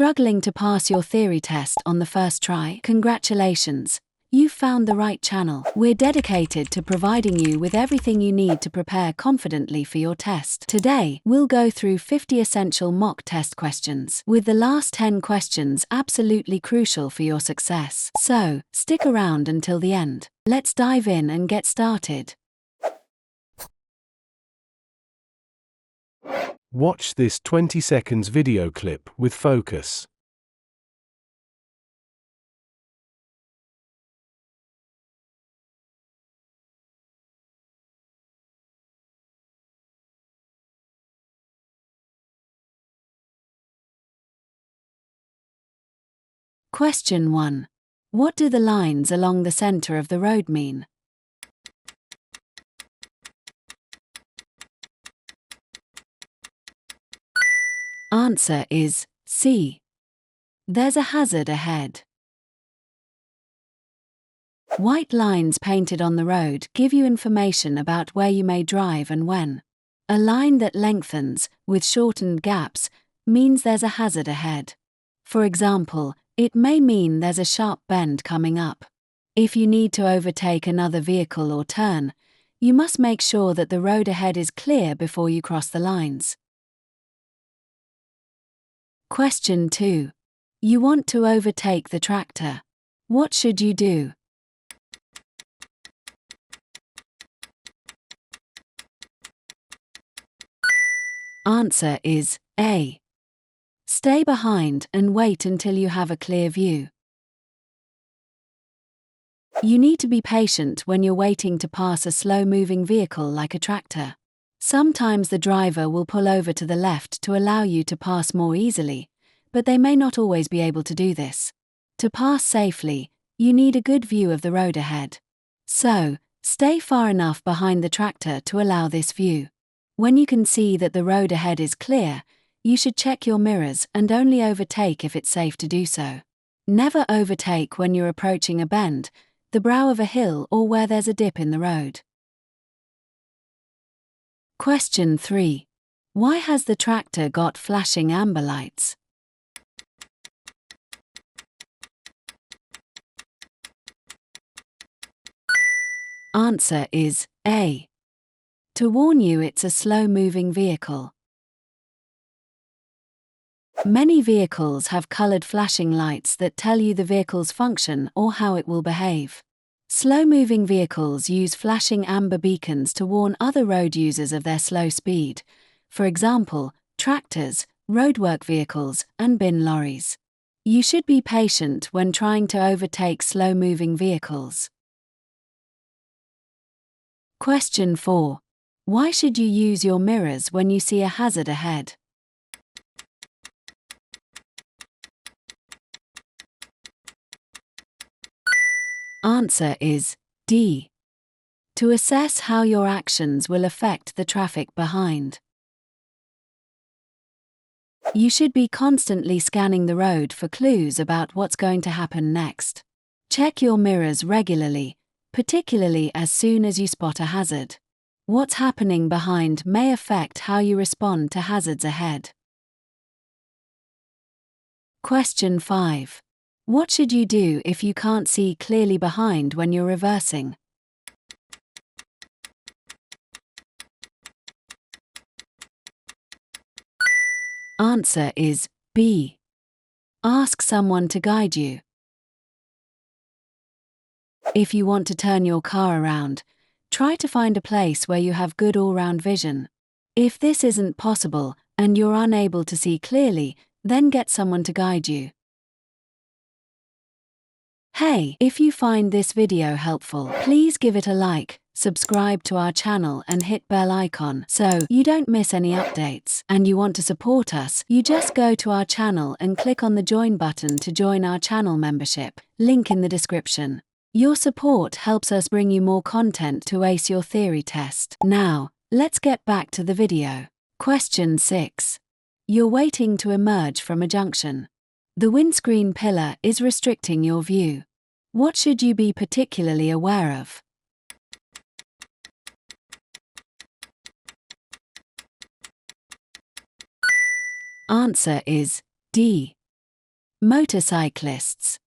Struggling to pass your theory test on the first try? Congratulations! You've found the right channel. We're dedicated to providing you with everything you need to prepare confidently for your test. Today, we'll go through 50 essential mock test questions, with the last 10 questions absolutely crucial for your success. So, stick around until the end. Let's dive in and get started. Watch this 20 seconds video clip with focus. Question 1. What do the lines along the center of the road mean? Answer is C. There's a hazard ahead. White lines painted on the road give you information about where you may drive and when. A line that lengthens, with shortened gaps, means there's a hazard ahead. For example, it may mean there's a sharp bend coming up. If you need to overtake another vehicle or turn, you must make sure that the road ahead is clear before you cross the lines. Question 2. You want to overtake the tractor. What should you do? Answer is A. Stay behind and wait until you have a clear view. You need to be patient when you're waiting to pass a slow-moving vehicle like a tractor. Sometimes the driver will pull over to the left to allow you to pass more easily, but they may not always be able to do this. To pass safely, you need a good view of the road ahead. So, stay far enough behind the tractor to allow this view. When you can see that the road ahead is clear, you should check your mirrors and only overtake if it's safe to do so. Never overtake when you're approaching a bend, the brow of a hill, or where there's a dip in the road. Question 3. Why has the tractor got flashing amber lights? Answer is A. To warn you it's a slow-moving vehicle. Many vehicles have colored flashing lights that tell you the vehicle's function or how it will behave. Slow-moving vehicles use flashing amber beacons to warn other road users of their slow speed, for example, tractors, roadwork vehicles, and bin lorries. You should be patient when trying to overtake slow-moving vehicles. Question 4. Why should you use your mirrors when you see a hazard ahead? Answer is D. To assess how your actions will affect the traffic behind. You should be constantly scanning the road for clues about what's going to happen next. Check your mirrors regularly, particularly as soon as you spot a hazard. What's happening behind may affect how you respond to hazards ahead. Question 5. What should you do if you can't see clearly behind when you're reversing? Answer is B. Ask someone to guide you. If you want to turn your car around, try to find a place where you have good all-round vision. If this isn't possible and you're unable to see clearly, then get someone to guide you. Hey, if you find this video helpful, please give it a like, subscribe to our channel and hit bell icon so you don't miss any updates. And you want to support us, you just go to our channel and click on the join button to join our channel membership, link in the description. Your support helps us bring you more content to ace your theory test. Now, let's get back to the video. Question 6. You're waiting to emerge from a junction. The windscreen pillar is restricting your view. What should you be particularly aware of? Answer is D. Motorcyclists.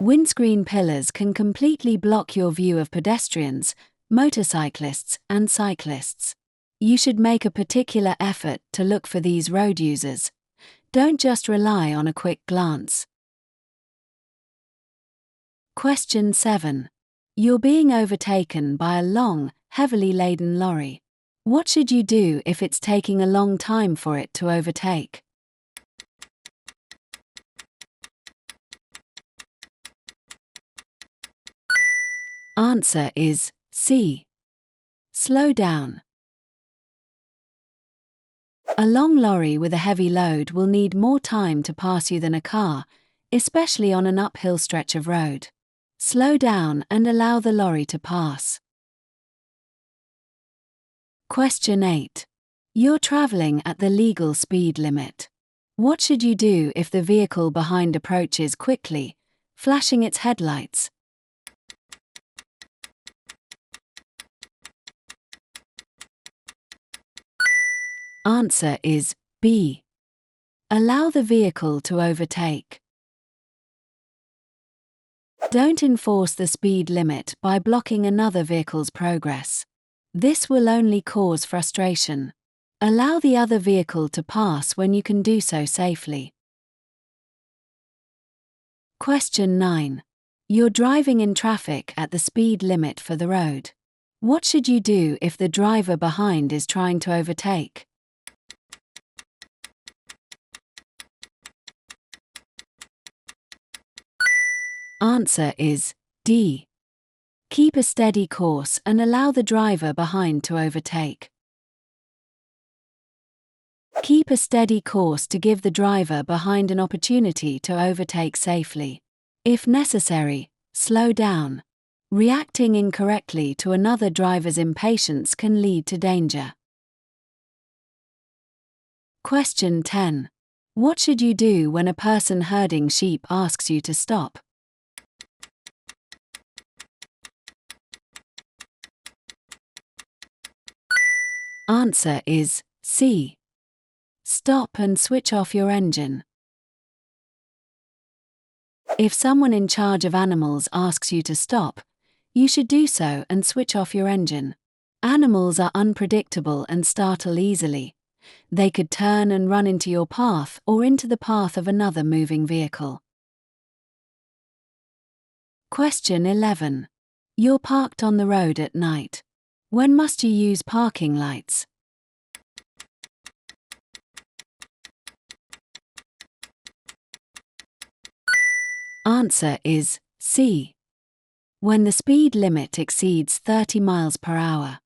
Windscreen pillars can completely block your view of pedestrians, motorcyclists, and cyclists. You should make a particular effort to look for these road users. Don't just rely on a quick glance. Question 7. You're being overtaken by a long, heavily laden lorry. What should you do if it's taking a long time for it to overtake? Answer is C. Slow down. A long lorry with a heavy load will need more time to pass you than a car, especially on an uphill stretch of road. Slow down and allow the lorry to pass. Question 8. You're traveling at the legal speed limit. What should you do if the vehicle behind approaches quickly, flashing its headlights? Answer is B. Allow the vehicle to overtake. Don't enforce the speed limit by blocking another vehicle's progress. This will only cause frustration. Allow the other vehicle to pass when you can do so safely. Question 9. You're driving in traffic at the speed limit for the road. What should you do if the driver behind is trying to overtake? Answer is D. Keep a steady course and allow the driver behind to overtake. Keep a steady course to give the driver behind an opportunity to overtake safely. If necessary, slow down. Reacting incorrectly to another driver's impatience can lead to danger. Question 10. What should you do when a person herding sheep asks you to stop? Answer is C. Stop and switch off your engine. If someone in charge of animals asks you to stop, you should do so and switch off your engine. Animals are unpredictable and startle easily. They could turn and run into your path or into the path of another moving vehicle. Question 11. You're parked on the road at night. When must you use parking lights? Answer is C. When the speed limit exceeds 30 miles per hour.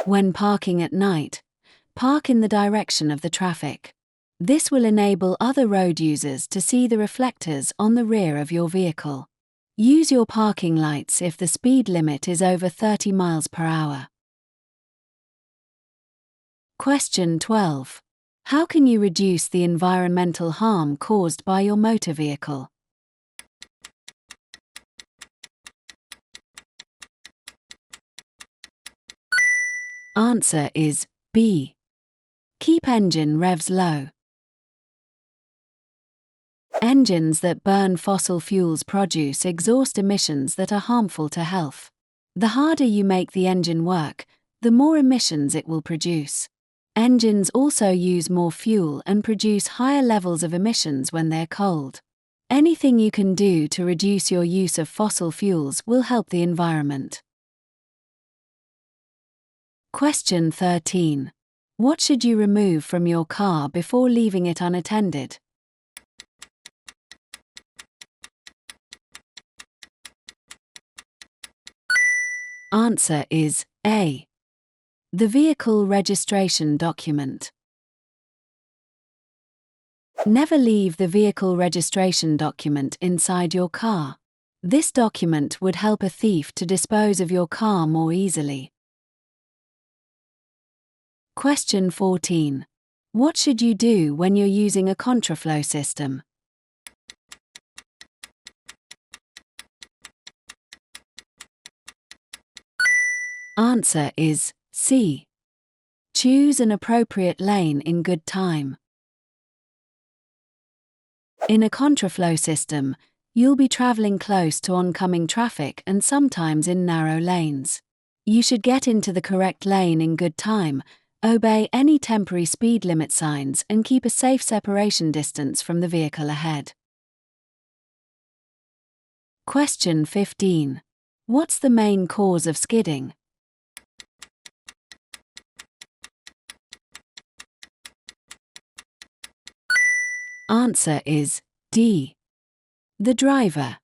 When parking at night, park in the direction of the traffic. This will enable other road users to see the reflectors on the rear of your vehicle. Use your parking lights if the speed limit is over 30 miles per hour. Question 12. How can you reduce the environmental harm caused by your motor vehicle? Answer is B. Keep engine revs low. Engines that burn fossil fuels produce exhaust emissions that are harmful to health. The harder you make the engine work, the more emissions it will produce. Engines also use more fuel and produce higher levels of emissions when they're cold. Anything you can do to reduce your use of fossil fuels will help the environment. Question 13. What should you remove from your car before leaving it unattended? Answer is A. The vehicle registration document. Never leave the vehicle registration document inside your car. This document would help a thief to dispose of your car more easily. Question 14. What should you do when you're using a contraflow system? Answer is C. Choose an appropriate lane in good time. In a contraflow system, you'll be traveling close to oncoming traffic and sometimes in narrow lanes. You should get into the correct lane in good time, obey any temporary speed limit signs, and keep a safe separation distance from the vehicle ahead. Question 15. What's the main cause of skidding? Answer is D. The driver.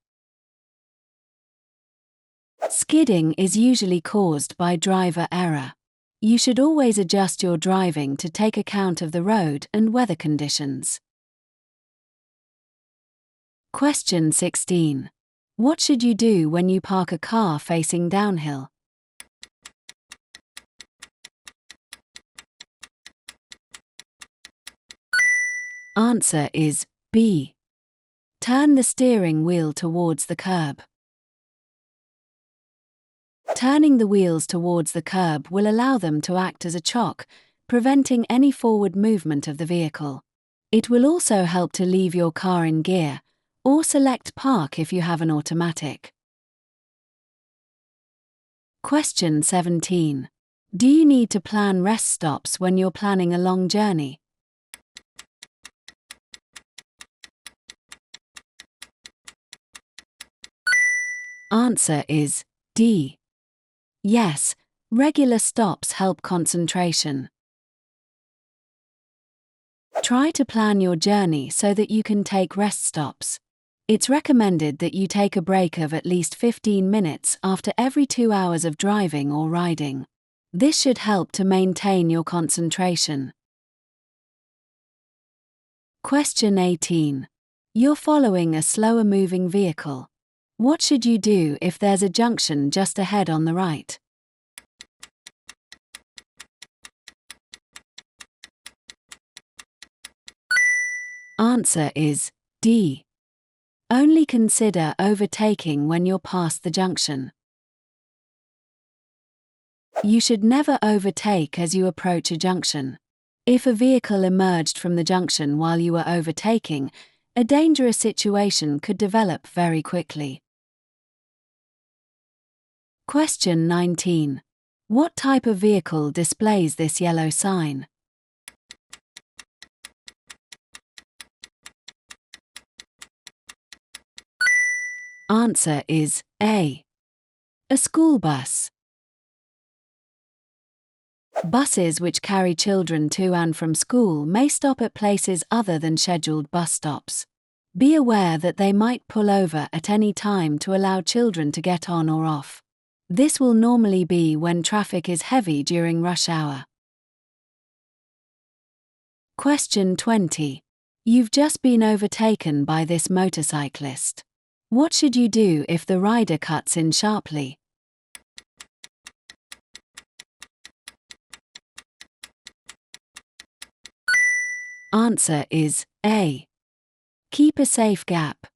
Skidding is usually caused by driver error. You should always adjust your driving to take account of the road and weather conditions. Question 16. What should you do when you park a car facing downhill? Answer is B. Turn the steering wheel towards the curb. Turning the wheels towards the curb will allow them to act as a chock, preventing any forward movement of the vehicle. It will also help to leave your car in gear, or select park if you have an automatic. Question 17. Do you need to plan rest stops when you're planning a long journey? Answer is D. Yes, regular stops help concentration. Try to plan your journey so that you can take rest stops. It's recommended that you take a break of at least 15 minutes after every 2 hours of driving or riding. This should help to maintain your concentration. Question 18. You're following a slower moving vehicle. What should you do if there's a junction just ahead on the right? Answer is D. Only consider overtaking when you're past the junction. You should never overtake as you approach a junction. If a vehicle emerged from the junction while you were overtaking, a dangerous situation could develop very quickly. Question 19. What type of vehicle displays this yellow sign? Answer is A. A school bus. Buses which carry children to and from school may stop at places other than scheduled bus stops. Be aware that they might pull over at any time to allow children to get on or off. This will normally be when traffic is heavy during rush hour. Question 20. You've just been overtaken by this motorcyclist. What should you do if the rider cuts in sharply? Answer is A. Keep a safe gap.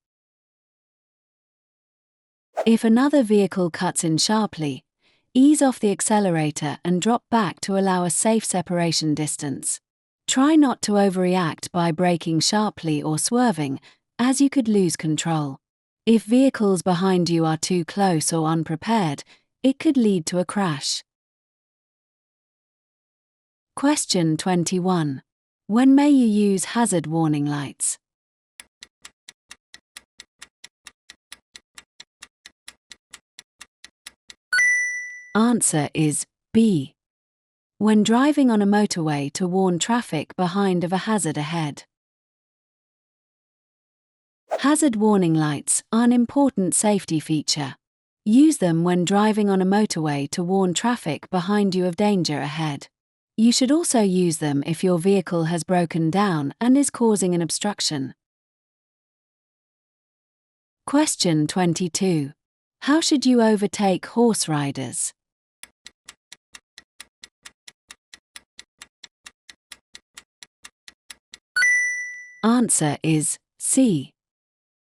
If another vehicle cuts in sharply, ease off the accelerator and drop back to allow a safe separation distance. Try not to overreact by braking sharply or swerving, as you could lose control. If vehicles behind you are too close or unprepared, it could lead to a crash. Question 21. When may you use hazard warning lights? Answer is B. When driving on a motorway to warn traffic behind of a hazard ahead. Hazard warning lights are an important safety feature. Use them when driving on a motorway to warn traffic behind you of danger ahead. You should also use them if your vehicle has broken down and is causing an obstruction. Question 22. How should you overtake horse riders? Answer is C.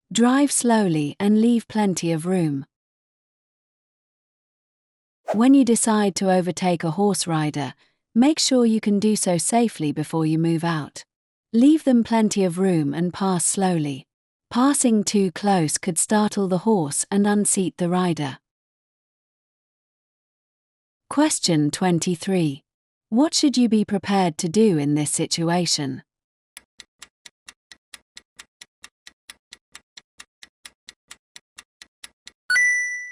Drive slowly and leave plenty of room. When you decide to overtake a horse rider, Make sure you can do so safely before you move out. Leave them plenty of room and pass slowly. Passing too close could startle the horse and unseat the rider. Question 23. What should you be prepared to do in this situation?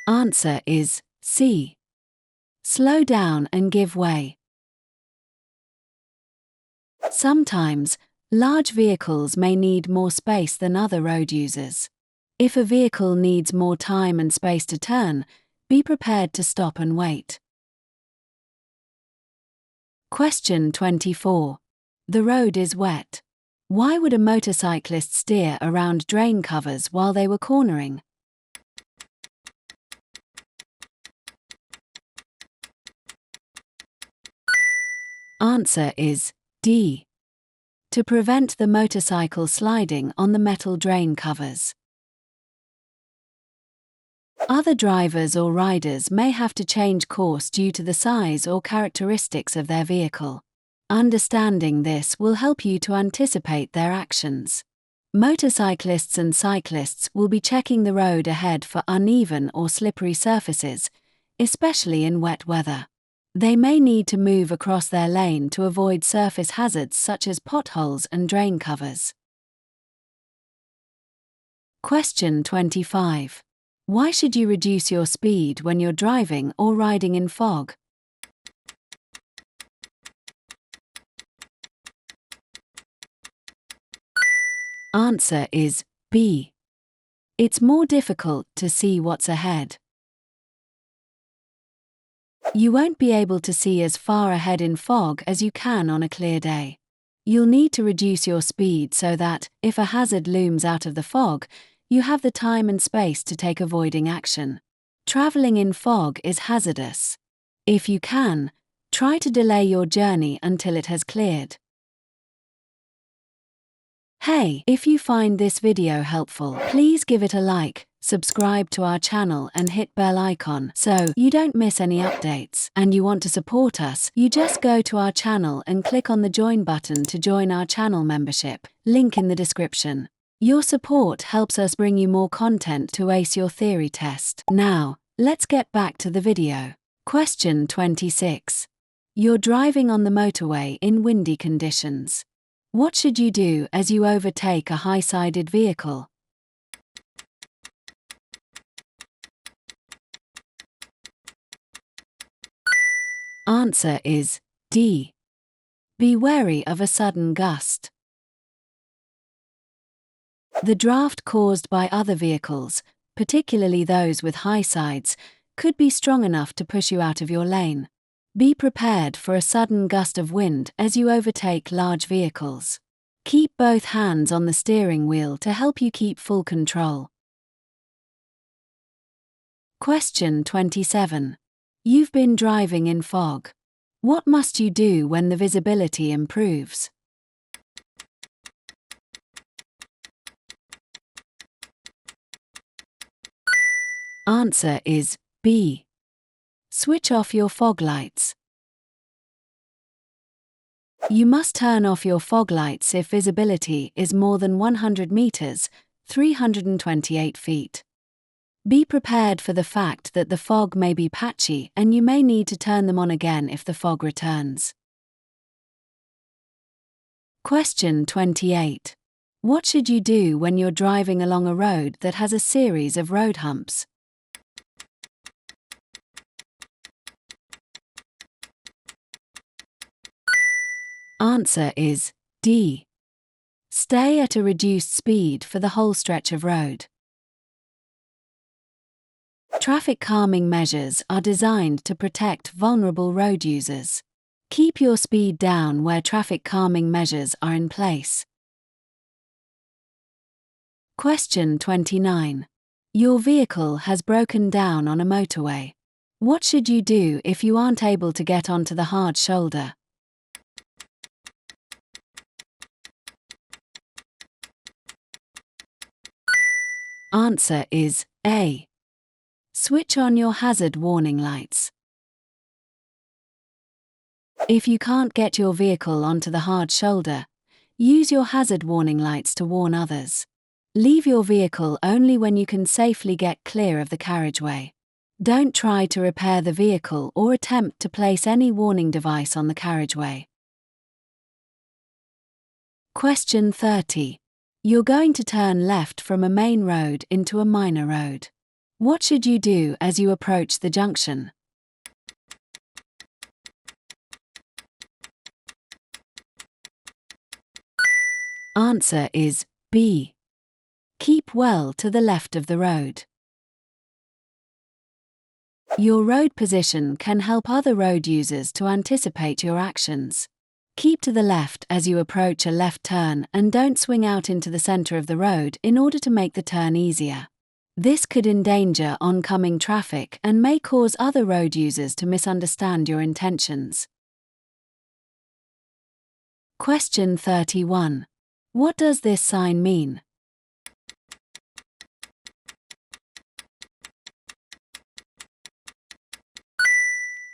Answer is C. Slow down and give way. Sometimes, large vehicles may need more space than other road users. If a vehicle needs more time and space to turn, be prepared to stop and wait. Question 24. The road is wet. Why would a motorcyclist steer around drain covers while they were cornering? Answer is D. To prevent the motorcycle sliding on the metal drain covers. Other drivers or riders may have to change course due to the size or characteristics of their vehicle. Understanding this will help you to anticipate their actions. Motorcyclists and cyclists will be checking the road ahead for uneven or slippery surfaces, especially in wet weather. They may need to move across their lane to avoid surface hazards such as potholes and drain covers. Question 25. Why should you reduce your speed when you're driving or riding in fog? Answer is B. It's more difficult to see what's ahead. You won't be able to see as far ahead in fog as you can on a clear day. You'll need to reduce your speed so that, if a hazard looms out of the fog, you have the time and space to take avoiding action. Traveling in fog is hazardous. If you can, try to delay your journey until it has cleared. Hey, if you find this video helpful, please give it a like, subscribe to our channel and hit bell icon so you don't miss any updates. And you want to support us, you just go to our channel and click on the join button to join our channel membership, link in the description. Your support helps us bring you more content to ace your theory test. Now, let's get back to the video. Question 26. You're driving on the motorway in windy conditions. What should you do as you overtake a high-sided vehicle? Answer is D. Be wary of a sudden gust. The draft caused by other vehicles, particularly those with high sides, could be strong enough to push you out of your lane. Be prepared for a sudden gust of wind as you overtake large vehicles. Keep both hands on the steering wheel to help you keep full control. Question 27. You've been driving in fog. What must you do when the visibility improves? Answer is B. Switch off your fog lights. You must turn off your fog lights if visibility is more than 100 meters, 328 feet. Be prepared for the fact that the fog may be patchy and you may need to turn them on again if the fog returns. Question 28. What should you do when you're driving along a road that has a series of road humps? Answer is D. Stay at a reduced speed for the whole stretch of road. Traffic calming measures are designed to protect vulnerable road users. Keep your speed down where traffic calming measures are in place. Question 29. Your vehicle has broken down on a motorway. What should you do if you aren't able to get onto the hard shoulder? Answer is A. Switch on your hazard warning lights. If you can't get your vehicle onto the hard shoulder, use your hazard warning lights to warn others. Leave your vehicle only when you can safely get clear of the carriageway. Don't try to repair the vehicle or attempt to place any warning device on the carriageway. Question 30. You're going to turn left from a main road into a minor road. What should you do as you approach the junction? Answer is B. Keep well to the left of the road. Your road position can help other road users to anticipate your actions. Keep to the left as you approach a left turn and don't swing out into the center of the road in order to make the turn easier. This could endanger oncoming traffic and may cause other road users to misunderstand your intentions. Question 31. What does this sign mean?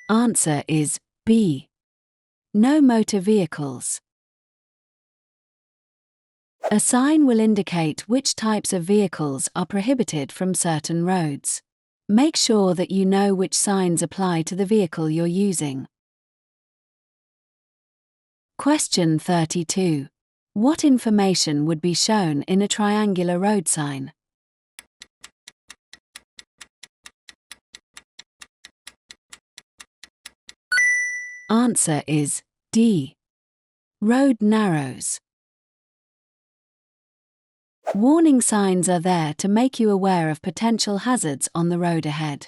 Answer is B. No motor vehicles. A sign will indicate which types of vehicles are prohibited from certain roads. Make sure that you know which signs apply to the vehicle you're using. Question 32. What information would be shown in a triangular road sign? Answer is D. Road narrows. Warning signs are there to make you aware of potential hazards on the road ahead.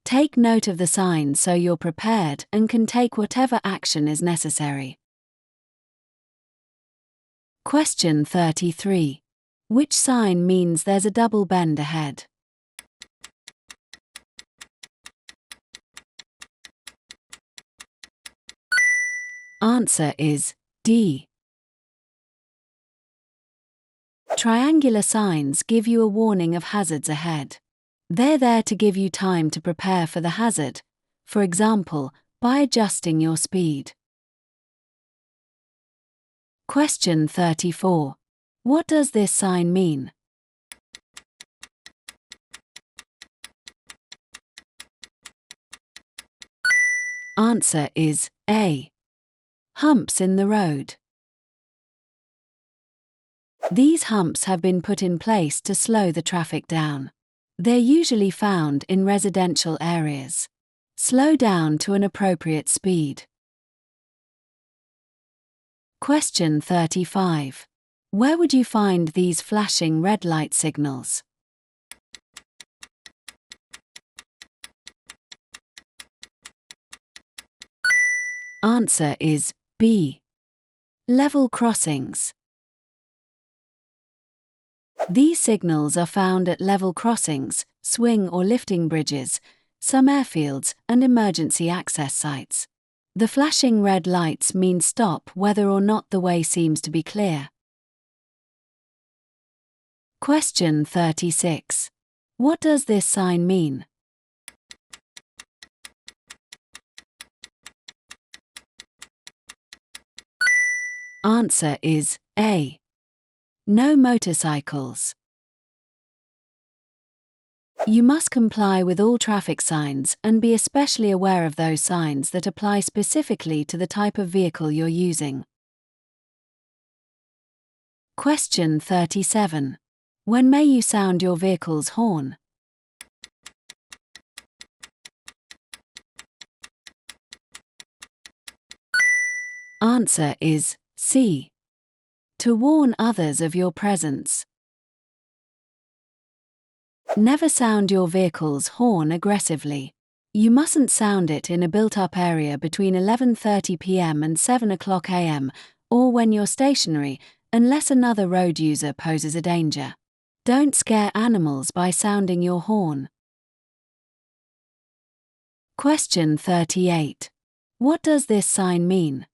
Take note of the signs so you're prepared and can take whatever action is necessary. Question 33. Which sign means there's a double bend ahead? Answer is D. Triangular signs give you a warning of hazards ahead. They're there to give you time to prepare for the hazard, for example, by adjusting your speed. Question 34. What does this sign mean? Answer is A. Humps in the road. These humps have been put in place to slow the traffic down. They're usually found in residential areas. Slow down to an appropriate speed. Question 35. Where would you find these flashing red light signals? Answer is B. Level crossings. These signals are found at level crossings, swing or lifting bridges, some airfields, and emergency access sites. The flashing red lights mean stop whether or not the way seems to be clear. Question 36. What does this sign mean? Answer is A. No motorcycles. You must comply with all traffic signs and be especially aware of those signs that apply specifically to the type of vehicle you're using. Question 37. When may you sound your vehicle's horn? Answer is C. To warn others of your presence. Never sound your vehicle's horn aggressively. You mustn't sound it in a built-up area between 11:30 p.m. and 7 o'clock a.m. or when you're stationary, unless another road user poses a danger. Don't scare animals by sounding your horn. Question 38. What does this sign mean?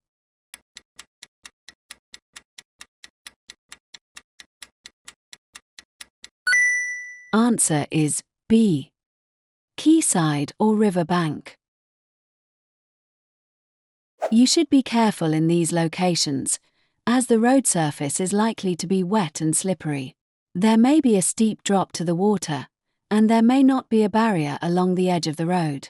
Answer is B. Quayside or river bank. You should be careful in these locations, as the road surface is likely to be wet and slippery. There may be a steep drop to the water, and there may not be a barrier along the edge of the road.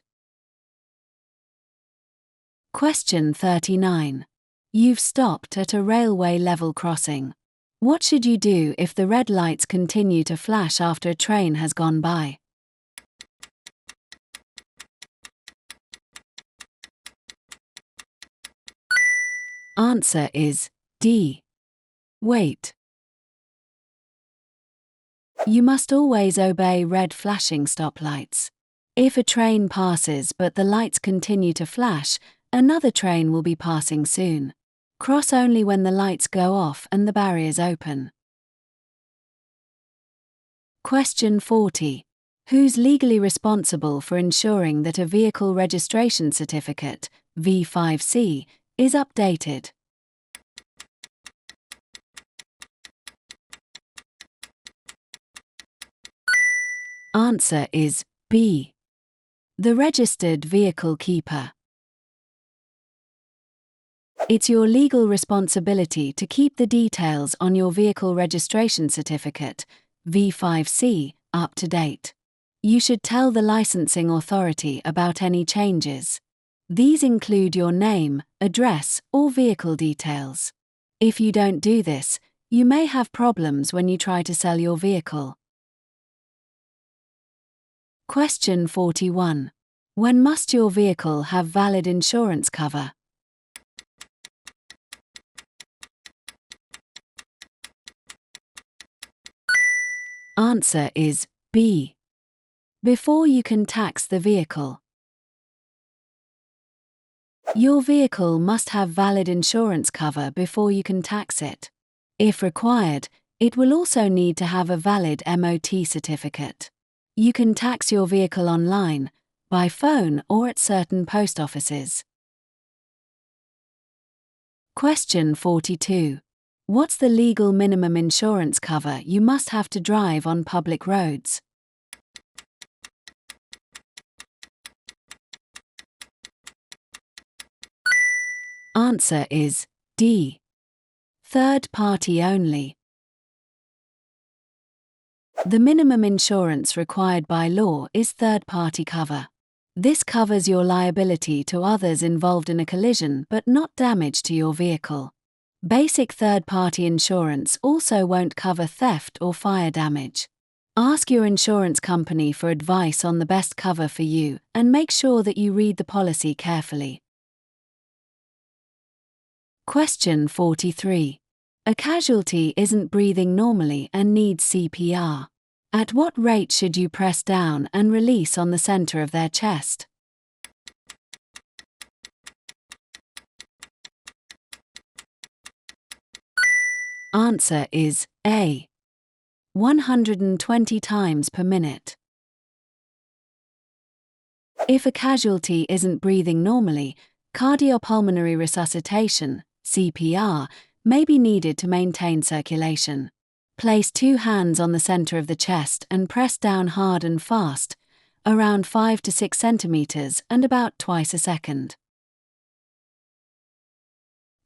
Question 39. You've stopped at a railway level crossing. What should you do if the red lights continue to flash after a train has gone by? Answer is D. Wait. You must always obey red flashing stoplights. If a train passes but the lights continue to flash, another train will be passing soon. Cross only when the lights go off and the barriers open. Question 40. Who's legally responsible for ensuring that a vehicle registration certificate, V5C, is updated? Answer is B. The registered vehicle keeper. It's your legal responsibility to keep the details on your vehicle registration certificate, V5C, up to date. You should tell the licensing authority about any changes. These include your name, address, or vehicle details. If you don't do this, you may have problems when you try to sell your vehicle. Question 41. When must your vehicle have valid insurance cover? Answer is B. Before you can tax the vehicle. Your vehicle must have valid insurance cover before you can tax it. If required, it will also need to have a valid MOT certificate. You can tax your vehicle online, by phone, or at certain post offices. Question 42. What's the legal minimum insurance cover you must have to drive on public roads? Answer is D. Third party only. The minimum insurance required by law is third-party cover. This covers your liability to others involved in a collision but not damage to your vehicle. Basic third-party insurance also won't cover theft or fire damage. Ask your insurance company for advice on the best cover for you and make sure that you read the policy carefully. Question 43. A casualty isn't breathing normally and needs CPR. At what rate should you press down and release on the center of their chest? Answer is A. 120 times per minute. If a casualty isn't breathing normally, cardiopulmonary resuscitation, CPR, may be needed to maintain circulation. Place 2 hands on the center of the chest and press down hard and fast, around 5 to 6 centimeters and about twice a second.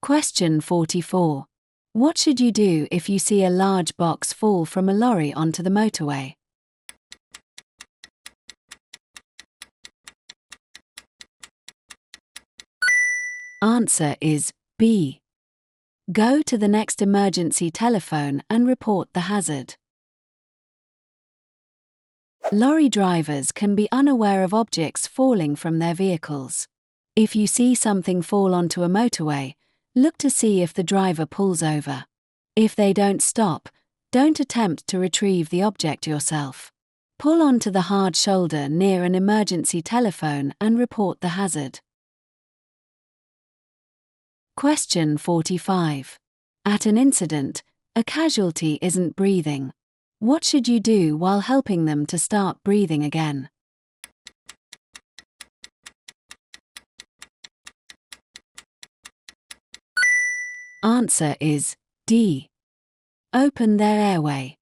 Question 44. What should you do if you see a large box fall from a lorry onto the motorway? Answer is B. Go to the next emergency telephone and report the hazard. Lorry drivers can be unaware of objects falling from their vehicles. If you see something fall onto a motorway, look to see if the driver pulls over. If they don't stop, don't attempt to retrieve the object yourself. Pull onto the hard shoulder near an emergency telephone and report the hazard. Question 45. At an incident, a casualty isn't breathing. What should you do while helping them to start breathing again? Answer is D. Open their airway.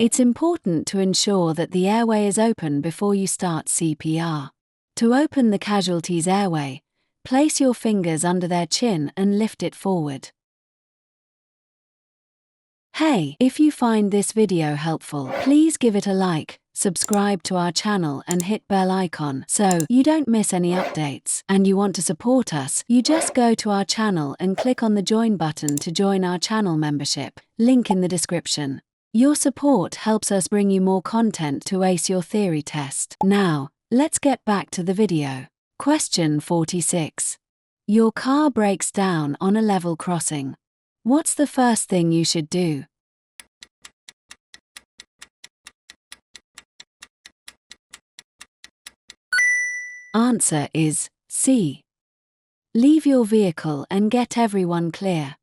It's important to ensure that the airway is open before you start CPR. To open the casualty's airway, place your fingers under their chin and lift it forward. Hey, if you find this video helpful, please give it a like, subscribe to our channel and hit bell icon so you don't miss any updates. And you want to support us, you just go to our channel and click on the join button to join our channel membership, link in the description. Your support helps us bring you more content to ace your theory test. Now, let's get back to the video. Question 46. Your car breaks down on a level crossing. What's the first thing you should do? Answer is C. Leave your vehicle and get everyone clear.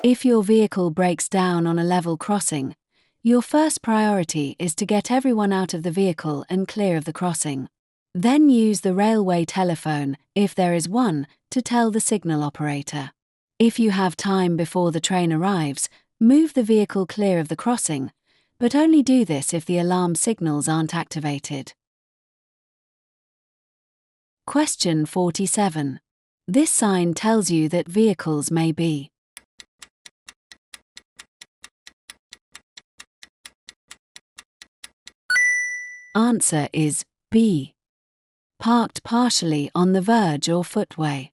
If your vehicle breaks down on a level crossing, your first priority is to get everyone out of the vehicle and clear of the crossing. Then use the railway telephone, if there is one, to tell the signal operator. If you have time before the train arrives, move the vehicle clear of the crossing, but only do this if the alarm signals aren't activated. Question 47. This sign tells you that vehicles may be. Answer is B. Parked partially on the verge or footway.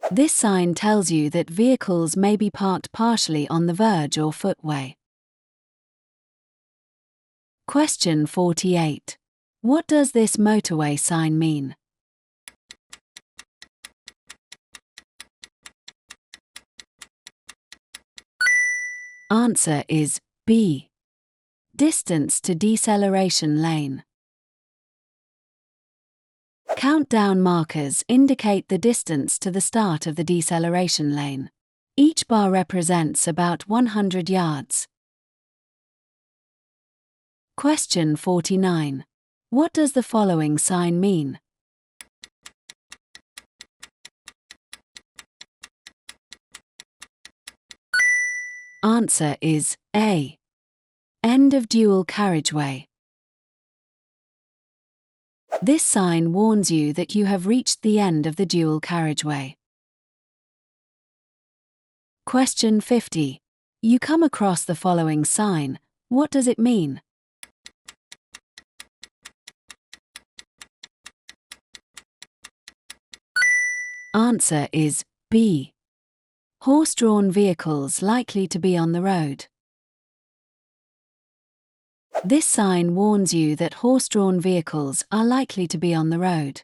This sign tells you that vehicles may be parked partially on the verge or footway. Question 48. What does this motorway sign mean? Answer is B. Distance to deceleration lane. Countdown markers indicate the distance to the start of the deceleration lane. Each bar represents about 100 yards. Question 49. What does the following sign mean? Answer is A. End of dual carriageway. This sign warns you that you have reached the end of the dual carriageway. Question 50. You come across the following sign. What does it mean? Answer is B. Horse-drawn vehicles likely to be on the road. This sign warns you that horse-drawn vehicles are likely to be on the road.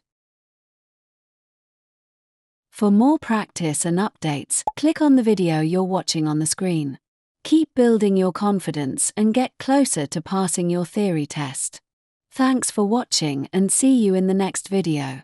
For more practice and updates, click on the video you're watching on the screen. Keep building your confidence and get closer to passing your theory test. Thanks for watching and see you in the next video.